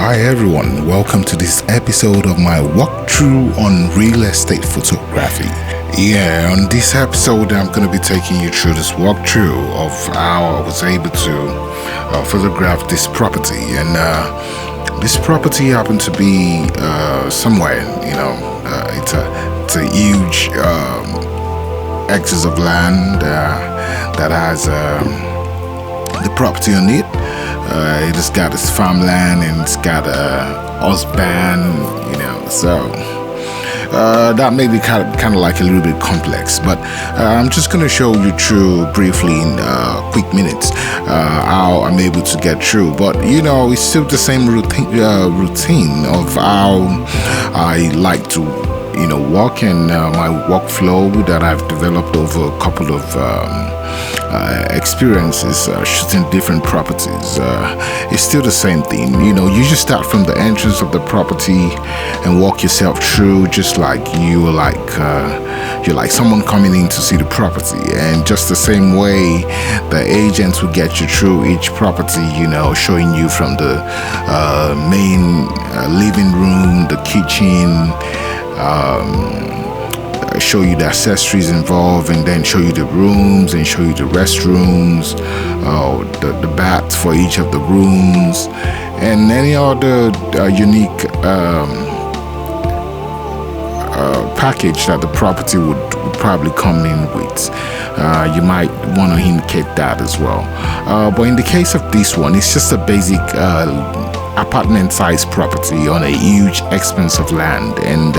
Hi everyone, welcome to this episode of my walkthrough on real estate photography. On this episode I'm going to be taking you through this walkthrough of how I was able to photograph this property. And this property happened to be somewhere, it's a huge acres of land that has the property on it. It has got its farmland and it's got a husband, so that may be kind of like a little bit complex, but I'm just going to show you through briefly in quick minutes how I'm able to get through. But it's still the same routine of how I like to walk, and my workflow that I've developed over a couple of experiences shooting different properties. It's still the same thing. You just start from the entrance of the property and walk yourself through, just like you're like someone coming in to see the property. And just the same way, the agents will get you through each property, showing you from the main living room, the kitchen, show you the accessories involved, and then show you the rooms and show you the restrooms, the bath for each of the rooms, and any other unique package that the property would probably come in with. You might want to indicate that as well. But in the case of this one, it's just a basic apartment size property on a huge expanse of land, and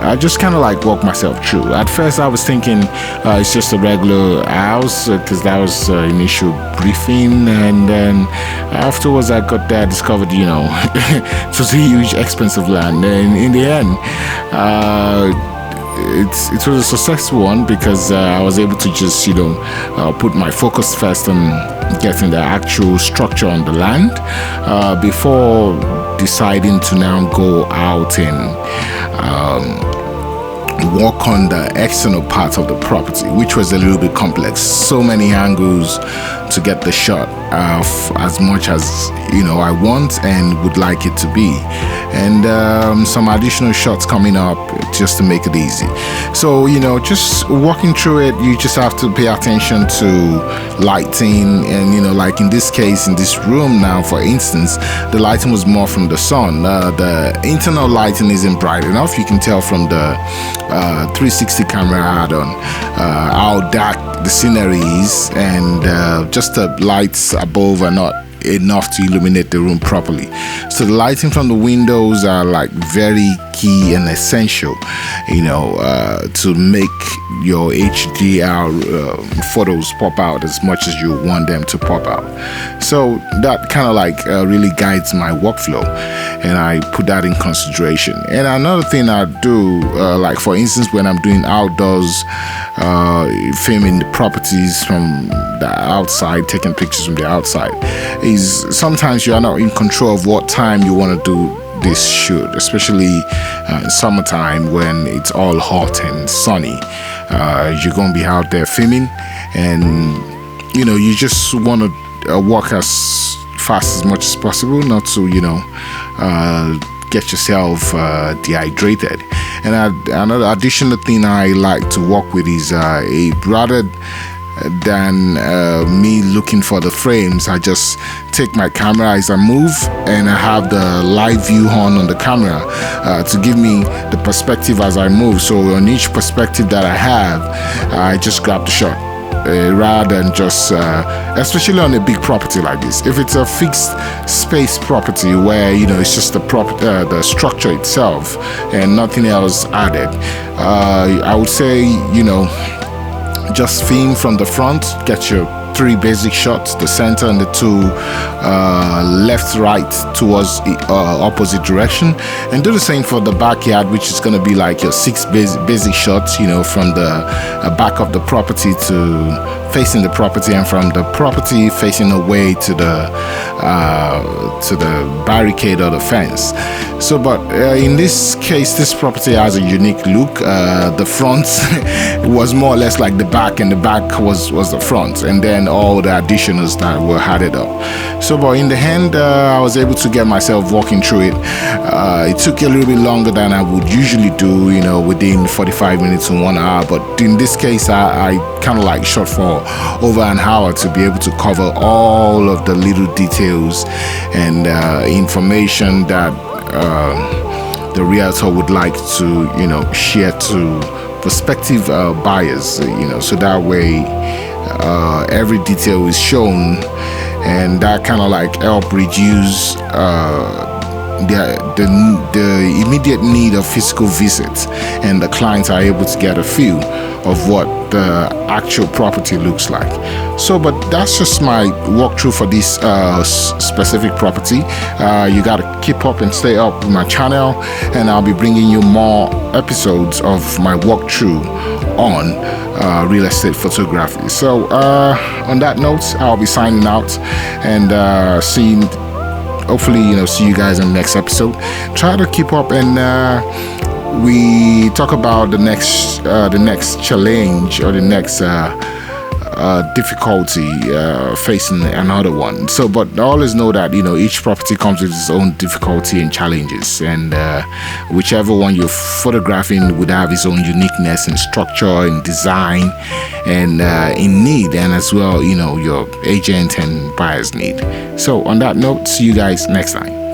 I just kind of like walk myself through. At first I was thinking it's just a regular house, because that was initial briefing, and then afterwards I got there, discovered it was a huge expanse of land, and in the end it was a successful one, because I was able to just put my focus first on getting the actual structure on the land before deciding to now go out and walk on the external part of the property, which was a little bit complex. So many angles to get the shot as much as I want and would like it to be, and some additional shots coming up just to make it easy. So just walking through it, you just have to pay attention to lighting, and like in this case, in this room now, for instance, the lighting was more from the sun. The internal lighting isn't bright enough. You can tell from the 360 camera I had on how dark the scenery is, and just the lights above are not enough to illuminate the room properly. So the lighting from the windows are like very key and essential, to make your HDR photos pop out as much as you want them to pop out. So that kind of like really guides my workflow, and I put that in consideration. And another thing I do, like for instance, when I'm doing outdoors, filming the properties from the outside, taking pictures from the outside, is sometimes you are not in control of what time you want to do this shoot, especially in summertime when it's all hot and sunny. You're gonna be out there filming, and you just want to walk as fast as much as possible, not to get yourself dehydrated. And another additional thing I like to work with is rather than me looking for the frames, I just take my camera as I move, and I have the live view on the camera to give me the perspective as I move. So on each perspective that I have, I just grab the shot, rather than just especially on a big property like this. If it's a fixed space property where it's just the structure itself and nothing else added, I would say just film from the front, get your 3 basic shots, the center and the 2 left, right towards opposite direction, and do the same for the backyard, which is going to be like your 6 basic shots, from the back of the property to facing the property, and from the property facing away to the barricade or the fence. So, but in this case, this property has a unique look. The front was more or less like the back, and the back was the front, and then and all the additionals that were added up. So, but in the end, I was able to get myself walking through it. It took a little bit longer than I would usually do, within 45 minutes to 1 hour. But in this case, I kind of like shot for over an hour to be able to cover all of the little details and information that the realtor would like to, share to prospective buyers, so that way every detail is shown, and that kind of like help reduce the immediate need of physical visits, and the clients are able to get a feel of what the actual property looks like. So, but that's just my walkthrough for this specific property. You gotta keep up and stay up with my channel, and I'll be bringing you more episodes of my walkthrough on real estate photography. So on that note, I'll be signing out, and hopefully see you guys in the next episode. Try to keep up, and we talk about the next challenge, or the next difficulty facing another one. So, but always know that each property comes with its own difficulty and challenges, and whichever one you're photographing would have its own uniqueness and structure and design and in need, and as well your agent and buyers need. So on that note, see you guys next time.